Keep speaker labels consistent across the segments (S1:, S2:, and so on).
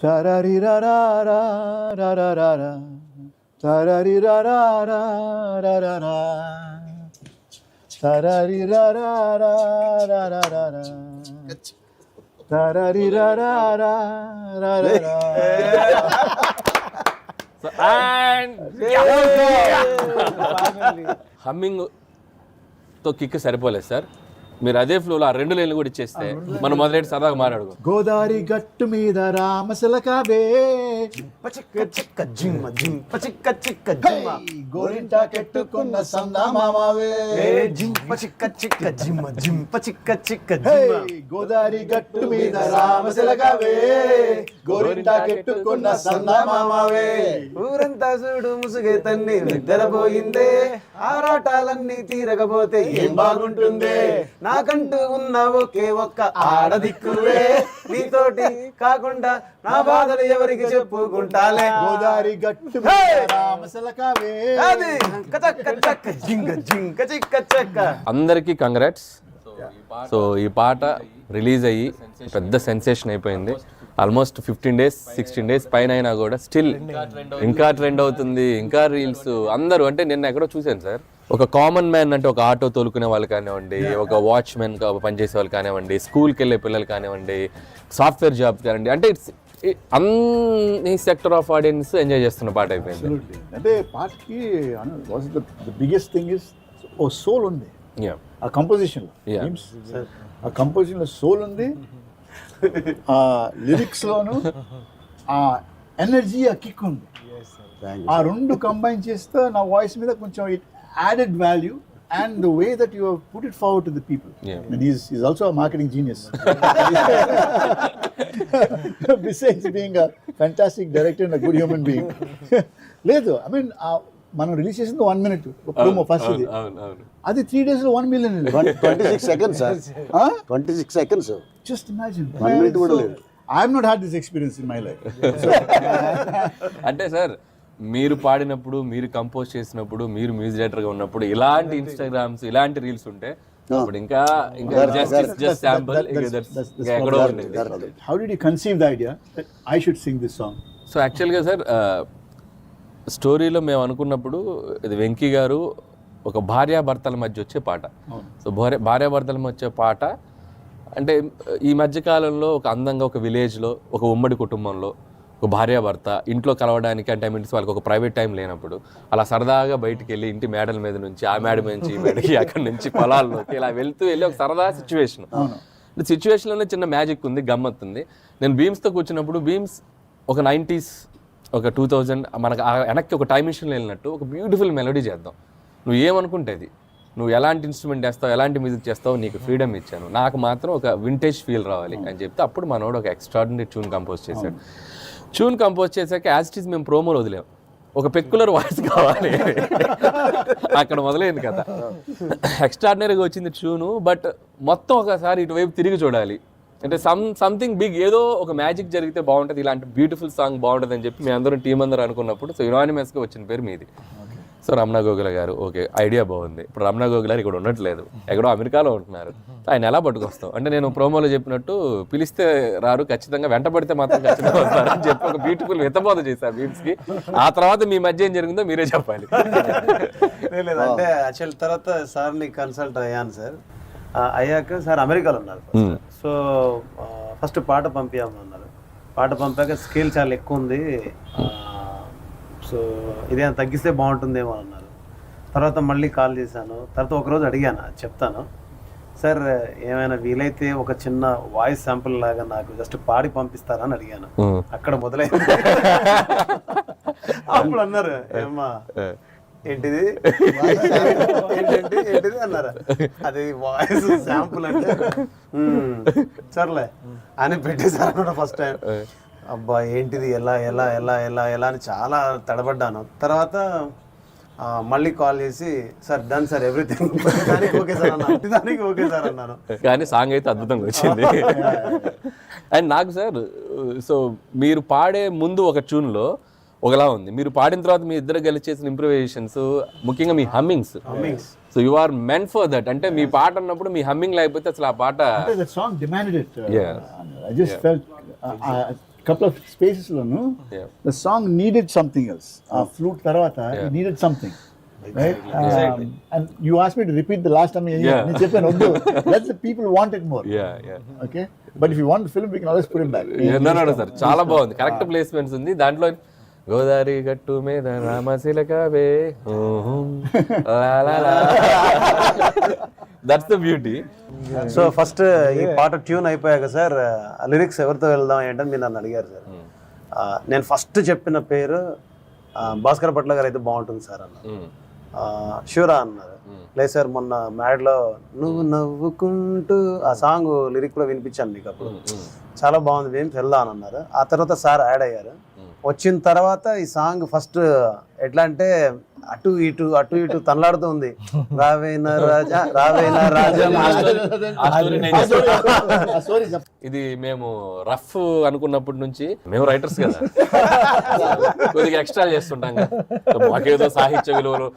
S1: Tarari-ra-ra-ra-ra-ra-ra. Tarari-ra-ra-ra-ra-ra-ra. Tarari-ra-ra-ra-ra-ra-ra. Tarari-ra-ra-ra-ra-ra.
S2: And humming తో kick సరిపోలేదు sir. మీరు అదే ఫ్లోలో ఆ 2 లైన్లు కూడా ఇచ్చేస్తే మనం మొదలెట్టి సరదాగా మాట్లాడుకో.
S1: గోదావరి గట్టు మీద రామశిలకవే గోరింటా కెట్టుకున్న సందామావే గోదావరి గట్టు మీద రామశిలకవే గోరింటా కెట్టుకున్న సందామావే
S3: ఊరంతా చూడు ముసుగే తన్ని నిద్రపోయిందే ఆరాటాలన్నీ తీరకపోతే ఏం బాగుంటుందే నాకంటూ ఉన్న ఒకే ఒక్క ఆడదిక్కువే నీతోటి కాకుండా నా బాధలు ఎవరికి చెప్పుకుంటాలే
S1: గోదావరి గట్టు రామశిలకవే
S3: అది కచక్క చక్క జింగ జింక చిక్క చెక్క.
S2: అందరికీ కంగ్రాట్స్. సో ఈ పాట రిలీజ్ అయ్యి పెద్ద సెన్సేషన్ అయిపోయింది. ఆల్మోస్ట్ 15 days 16 days పైన అయినా కూడా స్టిల్ ఇంకా ట్రెండ్ అవుతుంది, ఇంకా రీల్స్. అందరూ అంటే నిన్న ఎక్కడో చూశాను సార్, ఒక కామన్ మ్యాన్ అంటే ఒక ఆటో తోలుకునే వాళ్ళు కానివ్వండి, ఒక వాచ్మెన్ పనిచేసే వాళ్ళు కానివ్వండి, స్కూల్కి వెళ్ళే పిల్లలు కానివ్వండి, సాఫ్ట్వేర్ జాబ్ కానివ్వండి, అంటే ఇట్స్ అన్ని సెక్టర్ ఆఫ్ ఆడియన్స్ ఎంజాయ్ చేస్తున్న పాట అయిపోయింది.
S1: అంటే పాటకి బిగ్గెస్ట్ థింగ్ ఇస్ ఓ సోల్ ఉంది ఆ కంపోజిషన్లో. ఆ కంపోజిషన్లో సోల్ ఉంది, ఆ లిరిక్స్లోను ఆ ఎనర్జీ, ఆ కిక్ ఉంది. ఆ 2 కంబైన్ చేస్తే నా వాయిస్ మీద కొంచెం it added value and the way that you have put it forward to the people. And he's also a marketing genius. Besides being a fantastic director and a good human being. లేదు, I mean, మనం release చేసింది 1 minute promo first. ఇది అది 3 days లో 1 million.
S4: 26 seconds sir. 26 seconds.
S1: Just imagine.
S4: 1 minute కూడా లేదు.
S1: I have not had this experience in my life.
S2: అంటే sir, మీరు పాడినప్పుడు, మీరు కంపోజ్ చేసినప్పుడు, మీరు మ్యూజిక్ డైరెక్టర్గా ఉన్నప్పుడు ఇలాంటి ఇన్స్టాగ్రామ్స్, ఇలాంటి రీల్స్ ఉంటే అప్పుడు ఇంకా జస్ట్ శాంపుల్ ఎక్కడో ఉండేది.
S1: How did you conceive the idea that I should sing this song?
S2: So యాక్చువల్గా సార్, స్టోరీలో మేము అనుకున్నప్పుడు ఇది వెంకీ గారు ఒక భార్యాభర్తల మధ్య వచ్చే పాట. సో భార్యాభర్తల మధ్య వచ్చే పాట అంటే ఈ మధ్యకాలంలో ఒక అందంగా ఒక విలేజ్లో, ఒక ఉమ్మడి కుటుంబంలో ఒక భార్యాభర్త ఇంట్లో కలవడానికి అంటే మీన్స్ వాళ్ళకి ఒక ప్రైవేట్ టైం లేనప్పుడు అలా సరదాగా బయటికి వెళ్ళి ఇంటి మేడల మీద నుంచి ఆ మేడ నుంచి ఈ మేడకి, అక్కడి నుంచి పొలాల్లోకి ఇలా వెళ్ళి ఒక సరదా సిచ్యువేషన్. సిచ్యువేషన్లోనే చిన్న మ్యాజిక్ ఉంది, గమ్మత్ ఉంది. నేను బీమ్స్తో కూర్చున్నప్పుడు బీమ్స్ ఒక 90s, ఒక 2000 మనకు వెనక్కి ఒక టైం మిషన్లో వెళ్ళినట్టు ఒక బ్యూటిఫుల్ మెలోడీ చేద్దాం, నువ్వు ఏమనుకుంటే అది, నువ్వు ఎలాంటి ఇన్స్ట్రుమెంట్ చేస్తావు, ఎలాంటి మ్యూజిక్ చేస్తావు, నీకు ఫ్రీడమ్ ఇచ్చాను, నాకు మాత్రం ఒక వింటేజ్ ఫీల్ రావాలి అని చెప్తే అప్పుడు మనోడు ఒక ఎక్స్ట్రాడినరీ ట్యూన్ కంపోజ్ చేశాడు. ట్యూన్ కంపోజ్ చేశాక యాజ్ ఇట్ ఈస్ మేము ప్రోమోలు వదిలేం, ఒక పెక్యులర్ వాయిస్ కావాలి అక్కడ మొదలైంది కదా. ఎక్స్ట్రాడినరీగా వచ్చింది ట్యూను, బట్ మొత్తం ఒకసారి ఇటువైపు తిరిగి చూడాలి అంటే సంథింగ్ బిగ్, ఏదో ఒక మ్యాజిక్ జరిగితే బాగుంటుంది, ఇలాంటి బ్యూటిఫుల్ సాంగ్ బాగుంటుంది అని చెప్పి మేము అందరం టీం అందరూ అనుకున్నప్పుడు సో యునానిమస్గా వచ్చిన పేరు మీది. సో రమణ గోగుల గారు, ఓకే ఐడియా బాగుంది. ఇప్పుడు రమణ గోగుల గారు ఇక్కడ ఉండట్లేదు, ఎక్కడో అమెరికాలో ఉంటున్నారు, ఆయన ఎలా పట్టుకొస్తాం అంటే నేను ప్రోమోలో చెప్పినట్టు పిలిస్తే రారు, ఖచ్చితంగా వెంటబడితే మాత్రం ఖచ్చితంగా వస్తారు అని చెప్పి ఒక బ్యూటిఫుల్ హితబోధ చేశారు బీమ్స్కి. ఆ తర్వాత మీ మధ్య ఏం జరిగిందో మీరే చెప్పాలి.
S3: అంటే యాక్చువల్ తర్వాత సార్ని కన్సల్ట్ అయ్యాను సార్. అయ్యాక సార్ అమెరికాలో ఉన్నారు. సో ఫస్ట్ పాట పంపించామన్నారు. పాట పంపాక స్కేల్ చాలా ఎక్కువ ఉంది, సో ఇదేమైనా తగ్గిస్తే బాగుంటుందేమో అన్నారు. తర్వాత మళ్ళీ కాల్ చేశాను. తర్వాత ఒకరోజు అడిగాను, చెప్తాను సార్ ఏమైనా వీలైతే ఒక చిన్న వాయిస్ శాంపుల్ లాగా నాకు జస్ట్ పాడి పంపిస్తారా అని అడిగాను. అక్కడ మొదలైంది. అప్పుడు అన్నారు, ఏమ్మా ఏంటిది ఏంటిది అన్నారా, అది వాయిస్ శాంపుల్ అంటే సర్లే అని పెట్టేశారు కూడా ఫస్ట్ టైం. అబ్బా ఏంటిది, ఎలా ఎలా ఎలా ఎలా ఎలా అని చాలా తడబడ్డాను. తర్వాత మళ్ళీ కాల్ చేసి సార్ డన్ సార్ ఎవ్రీథింగ్, దానికి ఓకే సార్ అన్నాను, దానికి ఓకే సార్ అన్నాను.
S2: కానీ సాంగ్ అయితే అద్భుతంగా వచ్చింది. అండ్ నాకు సార్, సో మీరు పాడే ముందు ఒక ట్యూన్లో ఒకలా ఉంది, మీరు పాడిన తర్వాత మీ ఇద్దరు కలిసి చేసిన ఇంప్రూవైజేషన్స్, ముఖ్యంగా మీ hummings. So you are meant for that. అంటే మీ పాట అన్నప్పుడు మీ హమ్మింగ్ లేకపోతే అసలు ఆ పాట
S1: couple of spaces loan
S2: Yeah.
S1: the song needed something else. ఆ flute తర్వాత it needed something. Right? And you asked me to repeat the last time.
S2: Yeah.
S1: నేను చెప్పాను వద్దు. Let the people want it more.
S2: Yeah.
S1: Okay? But if you want the film, we can always put it back.
S2: No, sir చాలా బాగుంది, correct placements ఉంది దాంట్లో. గోదావరి గట్టు మీద రామశిలకవే that's the beauty.
S3: So first ఈ పాట ట్యూన్ అయిపోయాక సార్ లిరిక్స్ ఎవరితో వెళ్దాం ఏంటని మీరు నన్ను అడిగారు సార్. నేను ఫస్ట్ చెప్పిన పేరు భాస్కర్ భట్ల గారు అయితే బాగుంటుంది సార్ అన్న. షూరా అన్నారు. లేదు సార్ మొన్న మ్యాడ్లో నువ్వు నవ్వుకుంటూ ఆ సాంగ్ లిరిక్ కూడా వినిపించాను మీకు, అప్పుడు చాలా బాగుంది, మేము వెళ్దాం అని అన్నారు. ఆ తర్వాత సార్ యాడ్ అయ్యారు. వచ్చిన తర్వాత ఈ సాంగ్ ఫస్ట్ ఎట్లా అంటే అటు ఇటు తనలాడుతుంది. రావేనా రాజా
S2: ఇది మేము రఫ్ అనుకున్నప్పటి నుంచి, మేము రైటర్స్ కదా, కొద్దిగా ఎక్స్ట్రా చేస్తుంటాం కదా, మాకేదో సాహిత్య విలువలు,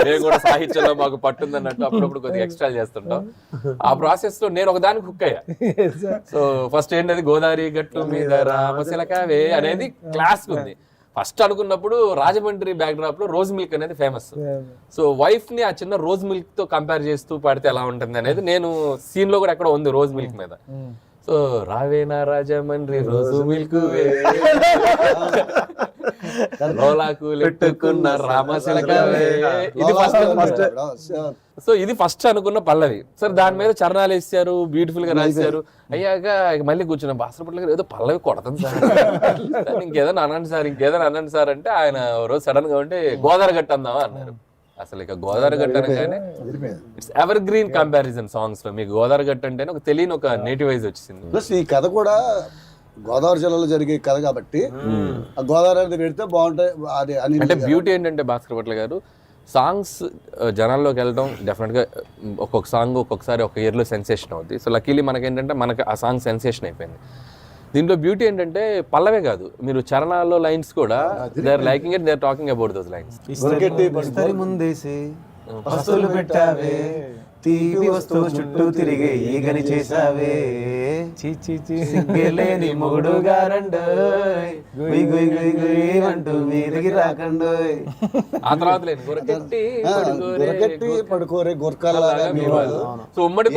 S2: మేము కూడా సాహిత్యంలో మాకు పట్టుంది అన్నట్టు అప్పుడప్పుడు కొద్దిగా ఎక్స్ట్రా చేస్తుంటాం. ఆ ప్రాసెస్ లో నేను ఒకదానికి హుక్ అయ్యా. సో ఫస్ట్ ఏంటది, గోదావరి గట్టు మీద రామశిలకవే అనేది క్లాస్ ఉంది. ఫస్ట్ అనుకున్నప్పుడు రాజమండ్రి బ్యాక్ డ్రాప్ లో రోజ్ మిల్క్ అనేది ఫేమస్. సో వైఫ్ ని ఆ చిన్న రోజ్ మిల్క్ తో కంపేర్ చేస్తూ పాడితే ఎలా ఉంటుంది అనేది నేను సీన్ లో కూడా ఎక్కడ ఉంది రోజ్ మిల్క్ మీద. సో రావేనా రాజమండ్రి రోజు మిల్క్ రోలాకు లెట్టుకున్న రామశిలకవే, ఇది ఫస్ట్. సో ఇది ఫస్ట్ అనుకున్న పల్లవి. సరే దాని మీద చరణాలు వేసారు, బ్యూటిఫుల్ గా రాశారు. అయ్యాక మళ్ళీ కూర్చున్నాం, భాస్కర్ భట్ల గారు ఏదో పల్లవి కొడతాం సార్, ఇంకేదైనా అనండి సార్ అంటే ఆయన రోజు సడన్ గా ఉంటే గోదావరి గట్టు అందామా అన్నారు. అసలు ఇక గోదావరి గట్టు అనగానే it's ever green comparison songs లో. మీకు గోదావరి గట్టు అంటే ఒక తెలియని ఒక నేటివైజ్ వచ్చింది.
S4: ప్లస్ ఈ కథ కూడా గోదావరి జిల్లాలో జరిగే కథ కాబట్టి ఆ గోదావరి అనేది పెడితే బాగుంటాయి. అది
S2: అంటే బ్యూటీ ఏంటంటే భాస్కర్ భట్ల గారు సాంగ్స్ జనాల్లోకి వెళ్ళడం డెఫినెట్గా ఒక్కొక్క సాంగ్ ఒక్కొక్కసారి ఒక ఇయర్లో సెన్సేషన్ అవుద్ది. సో లక్కీలీ మనకేంటంటే మనకి ఆ సాంగ్ సెన్సేషన్ అయిపోయింది. దీంట్లో బ్యూటీ ఏంటంటే పల్లవే కాదు, మీరు చరణాల్లో లైన్స్ కూడా they are liking it, they are talking about those lines.
S3: ముందేసి వస్తువులు పెట్టావే, తీపి వస్తువు చుట్టూ తిరిగి ఈగని చేసావే, సిగ్గలేని మొగుడు గారండోయ్ అంటూ మీదికి రాకండోయ్.
S2: ఆ తర్వాత
S4: పడుకోరే గొర్కాల.
S2: సో ఉమ్మడి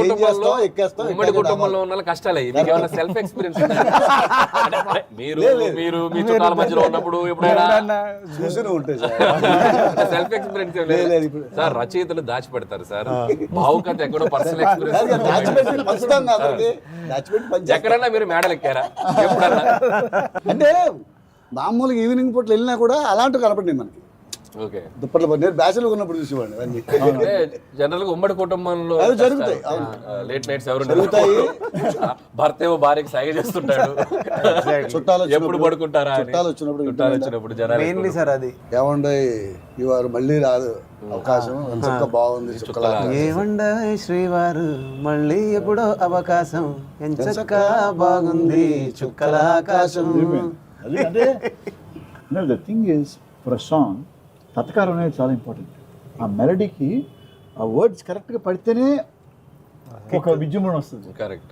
S2: కుటుంబంలో ఉన్న కష్టాలు మీకు ఏమైనా సెల్ఫ్ ఎక్స్పీరియన్స్ మీరు మీ చుట్టాల మధ్యలో ఉన్నప్పుడు ఎప్పుడైనా
S4: చూసి ఉంటాయి
S2: సెల్ఫ్ ఎక్స్పీరియన్స్ సార్? రచయితలు దాచిపెడతారు సార్, భావుకథ ఎక్కడో పర్సనల్ ఎక్స్పీరియన్స్. ఎక్కడన్నా మీరు మేడలు ఎక్కారా ఎప్పుడన్నా?
S4: అంటే మామూలుగా ఈవినింగ్ పూట వెళ్ళినా కూడా అలాంటివి కనపడినాయి మనకి.
S2: ఓకే,
S4: దుప్పట్లో నేను బ్యాచులర్ ఉన్నప్పుడు చూసేవాడిని అన్ని.
S2: జనరల్ గా ఉమ్మడి కుటుంబంలో
S4: అవి జరుగుతాయి.
S2: లేట్ నైట్స్ ఎవరు జరుగుతాయి, భర్త ఏమో భార్యకి సైగ చేస్తుంటాడు,
S4: చుట్టాలు
S2: ఎప్పుడు పడుకుంటారా,
S4: చుట్టాలు
S2: వచ్చినప్పుడు జనాలు
S3: సార్ అది
S4: ఏమండే ఇవారు మళ్ళీ రాదు అవకాశం, చక్క బాగుంది చుక్కలా.
S3: ఏమండే శ్రీవారు మళ్ళీ ఎప్పుడో అవకాశం, ఎంచక్క బాగుంది చుక్కల ఆకాశం.
S1: అంటే the thing is, for a song తత్కారం అనేది చాలా ఇంపార్టెంట్. ఆ మెలడీకి ఆ వర్డ్స్ కరెక్ట్గా పడితేనే ఒక విజృంభణ వస్తుంది.
S2: కరెక్ట్.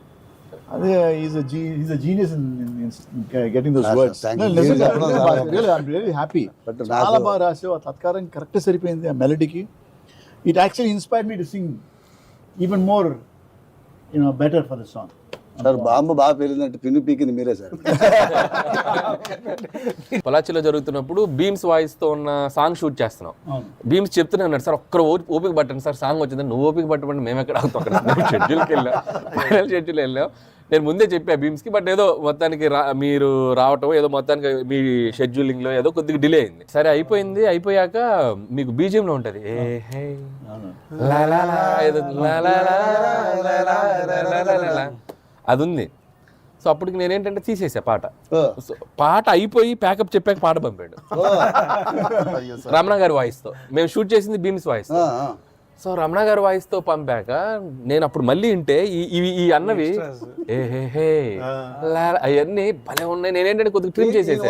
S1: అదే is a genius in getting those words. I'm really happy. చాలా బాగా రాసావు, ఆ తత్కారం కరెక్ట్ సరిపోయింది ఆ మెలడీకి. It actually inspired me to sing even more better for the song.
S4: Sir bomb బాగా పేలిందంటే పిన్ను పీకింది మీరే సార్.
S2: పొలాచిలో జరుగుతున్నప్పుడు బీమ్స్ వాయిస్ తో ఉన్న సాంగ్ షూట్ చేస్తున్నాం. బీమ్స్ చెప్తూనే ఉన్నాడు, సార్ ఒక్కరు ఓపిక పట్టండి సార్, సాంగ్ వచ్చింది. నువ్వు ఓపిక పట్టమంటే మేము ఎక్కడ అవుతాం, అక్కడ షెడ్యూల్కి వెళ్ళాం, ఫైనల్ షెడ్యూల్ వెళ్ళాం. నేను ముందే చెప్పా బీమ్స్కి, బట్ ఏదో మొత్తానికి మీరు రావటం ఏదో మొత్తానికి మీ షెడ్యూలింగ్లో ఏదో కొద్దిగా డిలే అయింది. సరే అయిపోయింది. అయిపోయాక మీకు బీజియంలో ఉంటుంది అది ఉంది. సో అప్పటికి నేనేంటంటే తీసేసా పాట. పాట అయిపోయి ప్యాకప్ చెప్పాక పాట పంపాడు రమణ గారి వాయిస్తో. మేము షూట్ చేసింది బీమ్స్ వాయిస్. సో రమణ గారి వాయిస్తో పంపాక నేను అప్పుడు మళ్ళీ వింటే ఈ అన్నవి అవన్నీ భలే ఉన్నాయి. నేనేంటంటే కొద్దిగా ట్రిమ్ చేసేసా.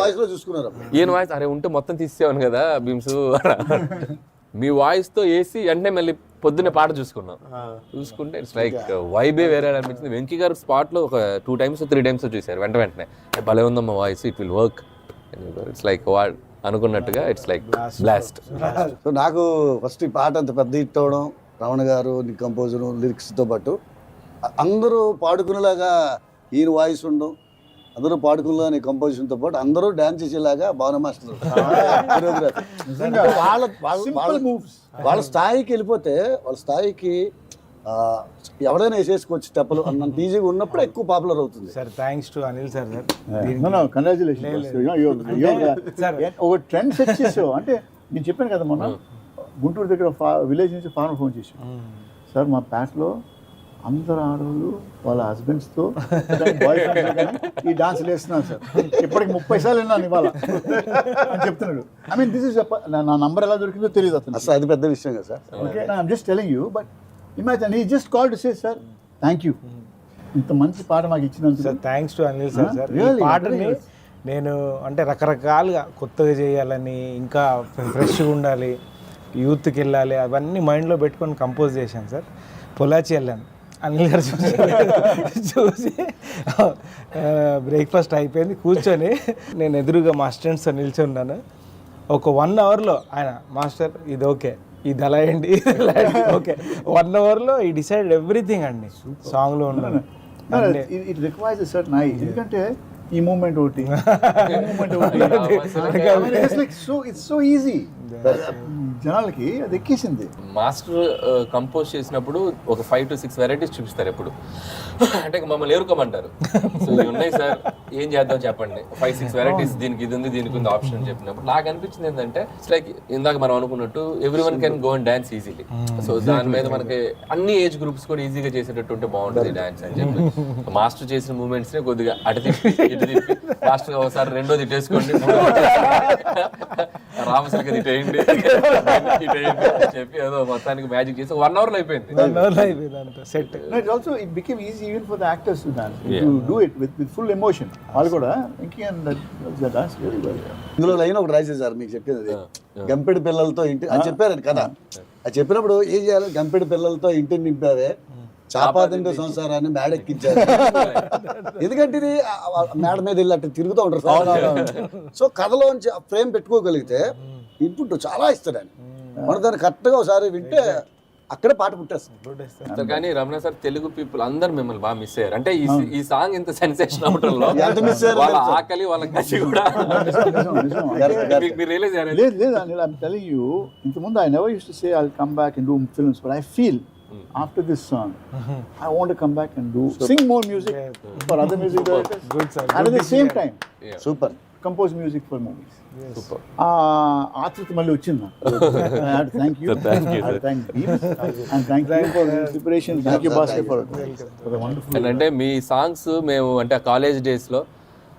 S2: ఈయన వాయిస్ అరే ఉంటే మొత్తం తీసేవాను కదా బీమ్స్, మీ వాయిస్తో వేసి వెంటనే మళ్ళీ పొద్దున్నే పాట చూసుకుంటే ఇట్స్ లైక్ వైబే వేరే అనిపించింది. వెంకీ గారు స్పాట్లో ఒక 2 times 3 times చూశారు వెంటనే భలే ఉందమ్మా voice, it will work. It's like వాడ్ అనుకున్నట్టుగా ఇట్స్ లైక్ బ్లాస్ట్.
S4: సో నాకు ఫస్ట్ ఈ పాట అంత పెద్ద హిట్ అవ్వడం, రమణ గారు కంపోజరు లిరిక్స్తో పాటు అందరూ పాడుకునేలాగా ఈయన వాయిస్ ఉండడం, అందరూ పాడుకునేలా నీ కంపోజిషన్తో పాటు అందరూ డ్యాన్స్ చేసేలాగా భావన మాస్టర్ వాళ్ళ స్థాయికి వెళ్ళిపోతే వాళ్ళ స్థాయికి ఎవడైనా వేసేసుకోవచ్చు స్టెప్పులు అన్నంత ఈజీగా ఉన్నప్పుడు ఎక్కువ పాపులర్ అవుతుంది.
S5: Sir thanks to Anil sir.
S1: Congratulations. ఒక ట్రెండ్ సెట్ చేసావు. అంటే నేను చెప్పాను కదా మొన్న గుంటూరు దగ్గర విలేజ్ నుంచి ఫార్మర్ ఫోన్ చేసాం, సార్ మా ప్యాట్లో అందరు ఆడవాళ్ళు వాళ్ళ హస్బెండ్స్తో బాయ్ ఫ్రెండ్స్ ఈ డాన్స్ వేస్తున్నాను సార్, ఇప్పటికి 30 సార్లు విన్నాను ఇవాళ అని చెప్తున్నాడు. ఐ మీన్ దిస్ ఇస్ నా నంబర్ ఎలా దొరికిందో తెలియదు
S4: అసలు అది పెద్ద విషయం కదా sir.
S1: Okay, I'm just telling you. But imagine he just call to say sir thank you, ఇంత మంచి పాట మాకు ఇచ్చినందుకు.
S5: Sir thanks to Anil sir. Sir ఈ పాటని నేను అంటే రకరకాలుగా కొత్తగా చేయాలని, ఇంకా ఫ్రెష్గా ఉండాలి, యూత్కి వెళ్ళాలి, అవన్నీ మైండ్లో పెట్టుకొని కంపోజ్ చేశాను సార్. పొలాచి వెళ్ళాను, అనిల్ గారు చూసి బ్రేక్ఫాస్ట్ అయిపోయింది, కూర్చొని నేను ఎదురుగా మా స్టూడెంట్స్తో నిల్చున్నాను. ఒక 1 hourలో ఆయన మాస్టర్ ఇది ఓకే, ఇది అలా ఏంటి, ఓకే 1 hourలో ఈ డిసైడ్ ఎవ్రీథింగ్ అండి సాంగ్లో ఉన్నాను.
S1: It requires a certain I, ఎందుకంటే ఈ మూమెంట్ ఒకటి ఇట్స్ సో ఈజీ, జనాలకి అది ఎక్కేసింది.
S2: మాస్టర్ కంపోజ్ చేసినప్పుడు ఒక 5 to 6 varieties చూపిస్తారు ఎప్పుడు. అంటే మమ్మల్ని ఎరుకోమంటారు, సో ఇవి ఉన్నాయి సార్ ఏం చేద్దాం చెప్పండి, 5-6 varieties, దీనికి ఇది ఉంది దీనికి ఉంది ఆప్షన్ అని చెప్పినప్పుడు నాకు అనిపించింది ఏంటంటే ఇట్స్ లైక్ ఇందాక మనం అనుకున్నట్టు everyone can go and dance easily. So దాని మీద మనకి అన్ని ఏజ్ గ్రూప్స్ కూడా ఈజీగా చేసేటట్టు ఉంటే బాగుంటుంది డాన్స్ అని చెప్పి మాస్టర్ చేసిన మూమెంట్స్ ని కొద్దిగా అటు తిప్పి ఇటు తిప్పి మాస్టర్ ఒకసారి రెండోది ఇటేసుకోండి, రామసరిగా ఇటేయండి చెప్పి ఏదో మొత్తానికి మ్యాజిక్ చేసి 1 hourలో అయిపోయింది.
S5: Set.
S1: It also it became easy even for the actors to dance, to do it with full emotion. వాళ్ళు కూడా ఇంకా డాన్స్ వెరీ వెల్.
S4: ఇందులో లైన్ ఒకటి రాసేసారు మీకు చెప్పేది, గంపెడి పిల్లలతో ఇంటి అది చెప్పారండి కదా. అది చెప్పినప్పుడు ఏం చేయాలి, గంపెడి పిల్లలతో ఇంటిని నింపావే, చాపాదిండు సంసారాన్ని మేడెక్కించారు. ఎందుకంటే ఇది మేడ మీద వెళ్ళి అట్లా తిరుగుతూ ఉంటారు. సో కథలోంచి ఆ ఫ్రేమ్ పెట్టుకోగలిగితే ఇన్పుట్ చాలా ఇస్తాడు ఆయన. మనం దాన్ని కరెక్ట్గా ఒకసారి వింటే అక్కడే పాట పుట్టేస్తుంది.
S2: కానీ రమణ సార్ తెలుగు పీపుల్ అందరు మిమ్మల్ని బాగా మిస్ అయ్యారు. అంటే ఈ సాంగ్ ఇంత సెన్సేషన్ అవటంలో వాళ్ళ ఆకలి వాళ్ళ కసి కూడా మీరు రియలైజ్ అయ్యారు.
S1: లేదు లేదు అనిల్, ఐఎమ్ టెలింగ్ యూ, ఇంతకుముందు I never used to say I'll come back and do films, but I feel after this song I want to come back and sing more music for other music directors.
S5: Good sir.
S1: And at the same time
S4: super
S1: compose music for movies.
S2: Super.
S1: ఆతృత మళ్ళీ వచ్చింది. I have to thank you.
S2: Thank you,
S1: I have to thank Beams and thank you for the inspiration. Thank you Bhaskar for the wonderful.
S2: అంటే మీ songs మేము అంటే college days లో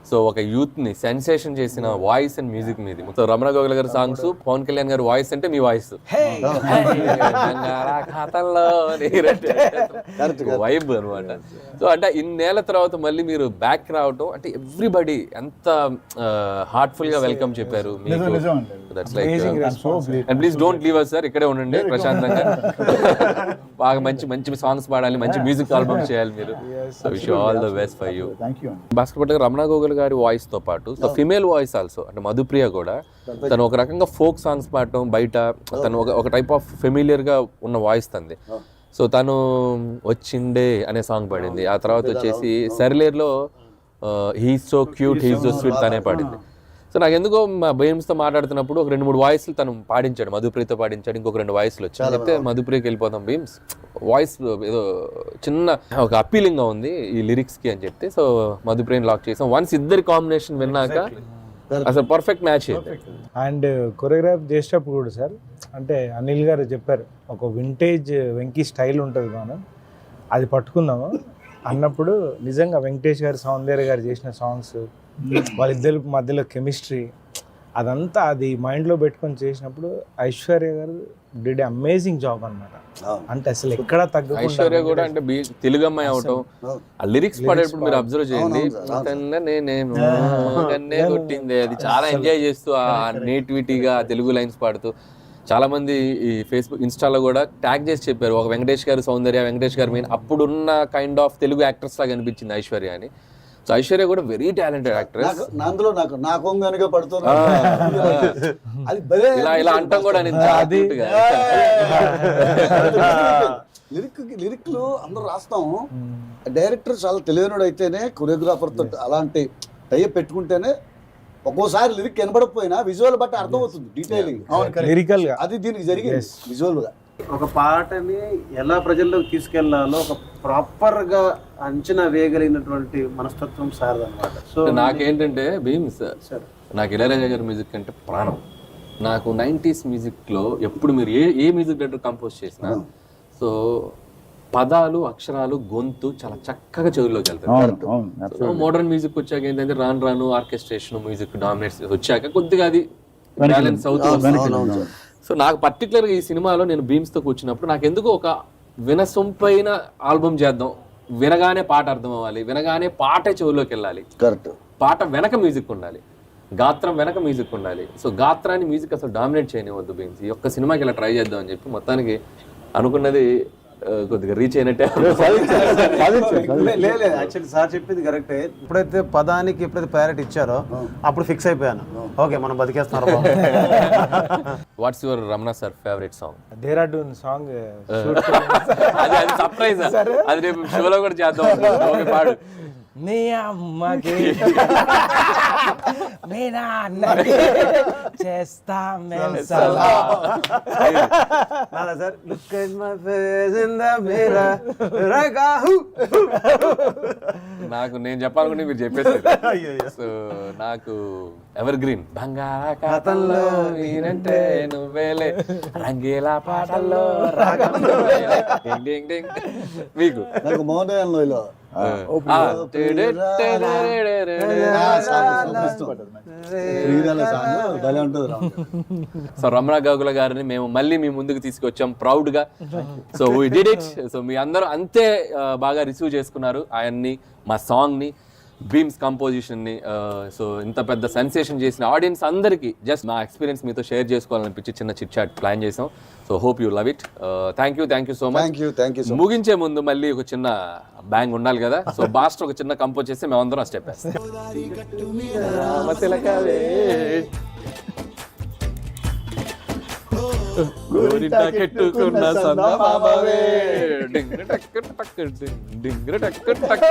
S2: so ఒక youth ని sensation చేసిన వాయిస్ అండ్ మ్యూజిక్ మీది. మొత్తం రమణ గోగుల గారి సాంగ్స్, పవన్ కళ్యాణ్ గారి వాయిస్ అంటే మీ వాయిస్ వైబ్ అనమాట. సో అంటే ఇన్నేళ్ల తర్వాత మళ్ళీ మీరు బ్యాక్ రావటం అంటే ఎవ్రీబడి ఎంత హార్ట్ఫుల్ గా వెల్కమ్ చెప్పారు మీకు. That's like and please don't leave us sir, ఇక్కడే ఉండండి ప్రశాంతంగా. బాగా మంచి మంచి సాంగ్స్ పాడాలి, మంచి మ్యూజిక్ ఆల్బమ్ చేయాలి మీరు. So wish you all the best for you.
S1: Thank you.
S2: Bhaskar Bhat garu Ramana గోగుల్ గారి వాయిస్ తో పాటు సో ఫిమేల్ వాయిస్ ఆల్సో అంటే మధుప్రియ కూడా తను ఒక రకంగా ఫోక్ సాంగ్స్ పాడటం, బయట తను ఒక టైప్ ఆఫ్ ఫెమిలియర్ గా ఉన్న వాయిస్ తంది. సో తను వచ్చిండే అనే సాంగ్ పాడింది. ఆ తర్వాత వచ్చేసి సరిలేర్లో he's so cute he's so sweet తనే పాడింది. సో నాకు ఎందుకో మా బేమ్స్తో మాట్లాడుతున్నప్పుడు ఒక 2-3 వాయిస్లు తను పాడించాడు, మధుప్రియతో పాడించాడు, ఇంకొక 2 వాయిస్లు వచ్చాయి. చెప్తే మధుప్రియకి వెళ్ళిపోతాం బీమ్స్, వాయిస్ ఏదో చిన్న ఒక అప్పీలింగ్గా ఉంది ఈ లిరిక్స్కి అని చెప్తే సో మధుప్రియని లాక్ చేసాం. వన్స్ ఇద్దరి కాంబినేషన్ విన్నాక అసలు పర్ఫెక్ట్ మ్యాచ్ అయింది.
S5: అండ్ కొరియోగ్రాఫ్ చేసేటప్పుడు కూడా సార్ అంటే అనిల్ గారు చెప్పారు ఒక వింటేజ్ వెంకీ స్టైల్ ఉంటుంది, మనం అది పట్టుకుందాము అన్నప్పుడు నిజంగా వెంకటేష్ గారు, సౌందర్య గారు చేసిన సాంగ్స్, వాళ్ళిద్దరి మధ్యలో కెమిస్ట్రీ, అదంతా అది మైండ్లో పెట్టుకొని చేసినప్పుడు ఐశ్వర్య గారు డిడ్ అమేజింగ్ జాబ్ అన్నమాట. అంటే అసలు ఎక్కడ తగ్గకుండా
S2: ఐశ్వర్య కూడా అంటే తెలుగు అమ్మాయి అవటం, ఆ లిరిక్స్ పాడేటప్పుడు మీరు అబ్జర్వ్ చేయండి, నేను కొట్టింది అది చాలా ఎంజాయ్ చేస్తూ ఆ నేటివిటీగా తెలుగు లైన్స్ పాడుతూ చాలా మంది ఈ ఫేస్బుక్ ఇన్స్టాలో కూడా ట్యాగ్ చేసి చెప్పారు ఒక వెంకటేష్ గారు సౌందర్య, వెంకటేష్ గారు మెయిన్ అప్పుడున్న కైండ్ ఆఫ్ తెలుగు యాక్ట్రెస్ లాగా అనిపించింది ఐశ్వర్య అని. సో ఐశ్వర్య కూడా వెరీ టాలెంటెడ్ యాక్ట్రెస్.
S4: అందులో నా కొంగనుగా పడుతున్నా అది భలే
S2: ఇలా అంటాం కూడా
S4: లిరిక్లు అందరూ రాస్తాం. డైరెక్టర్ చాలా తెలియనుడు అయితేనే కొరియోగ్రాఫర్ తో అలాంటి టైప్ పెట్టుకుంటేనే ఒక్కోసారి లిరిక్ కనబడకపోయినా విజువల్ బట్టి అర్థమవుతుంది డీటెయిలింగ్.
S5: లిరికల్ గా
S4: అది దీనికి జరిగింది విజువల్ గా.
S3: ఒక పాటని ఎలా ప్రజల్లోకి తీసుకెళ్లాలో ఒక ప్రాపర్ గా అంచనా వేయగలిగినటువంటి మనస్తత్వం సార్ అనమాట. సో
S2: నాకేంటంటే భీమ్స్ నాకు ఇళయరాజా గారి మ్యూజిక్ అంటే ప్రాణం. నాకు 90s మ్యూజిక్లో ఎప్పుడు మీరు ఏ మ్యూజిక్ డైరెక్టర్ కంపోజ్ చేసినా సో పదాలు, అక్షరాలు, గొంతు చాలా చక్కగా చెవుల్లోకి వెళ్తాయి. మోడర్న్ మ్యూజిక్ వచ్చాక ఏంటంటే రాను ఆర్కెస్ట్రేషన్ మ్యూజిక్ డామినేట్స్ వచ్చాక కొద్దిగా అది బ్యాలెన్స్ అవుతుంది. సో నాకు పర్టికులర్గా ఈ సినిమాలో నేను భీమ్స్తో కూర్చున్నప్పుడు నాకు ఎందుకు ఒక వినసొంపైన ఆల్బమ్ చేద్దాం, వినగానే పాట అర్థం అవ్వాలి, వినగానే పాటే చెవుల్లోకి వెళ్ళాలి,
S4: కరెక్ట్
S2: పాట వెనక మ్యూజిక్ ఉండాలి, గాత్రం వెనక మ్యూజిక్ ఉండాలి. సో గాత్రాన్ని మ్యూజిక్ అసలు డామినేట్ చేయనివద్దు భీమ్స్, ఈ ఒక్క సినిమాకి ఇలా ట్రై చేద్దాం అని చెప్పి మొత్తానికి అనుకున్నది కొద్దిగా రీచ్ అయినట్టే.
S3: లేదు యాక్చువల్లీ సార్ చెప్పింది కరెక్టే. ఎప్పుడైతే పదానికి ఎప్పుడైతే ప్రయారిటీ ఇచ్చారో అప్పుడు ఫిక్స్ అయిపోయాను, ఓకే మనం బతికేస్తున్నారు.
S2: What's your Ramana sir favourite song?
S5: Dehradun song
S2: అది సర్ప్రైజ్, అది రేపు షోలో కూడా చేద్దాం. ఓకే పాడు.
S5: నీ అమ్మకి మీ నాన్నకి చేస్తా
S3: sir look at my face in the mirror రగాహు.
S2: నాకు నేను చెప్పాలనుకుంటే మీరు చెప్పేసారు. సో నాకు ఎవర్ గ్రీన్ బంగాళాఖాతంలో నేనంటే నువ్వేలే రంగీలా పాటల్లో మీకు
S4: నాకు మోహన్
S2: సో రమణ గోగుల గారిని మేము మళ్ళీ మీ ముందుకు తీసుకొచ్చాం ప్రౌడ్ గా. So we did it. So మీ అందరూ అంతే బాగా రిసీవ్ చేసుకున్నారు ఆయన్ని, మా సాంగ్ ని, భీమ్స్ కంపోజిషన్ ని. సో ఇంత పెద్ద సెన్సేషన్ చేసిన ఆడియన్స్ అందరికీ జస్ట్ మా ఎక్స్పీరియన్స్ మీతో షేర్ చేసుకోవాలనిపించి చిన్న చిట్ చాట్ ప్లాన్ చేసాం. So hope you love it. Thank you so much. ముగించే ముందు మళ్ళీ ఒక చిన్న బ్యాంగ్ ఉండాలి కదా. సో బాస్ట్ ఒక చిన్న కంపోజ్ చేసి మేమందరం ఆ స్టెప్ వేస్తాం. కెట్టుకున్న సందమామవే డింగ్ టక్ టక్ డింగ్ టక్ టక్.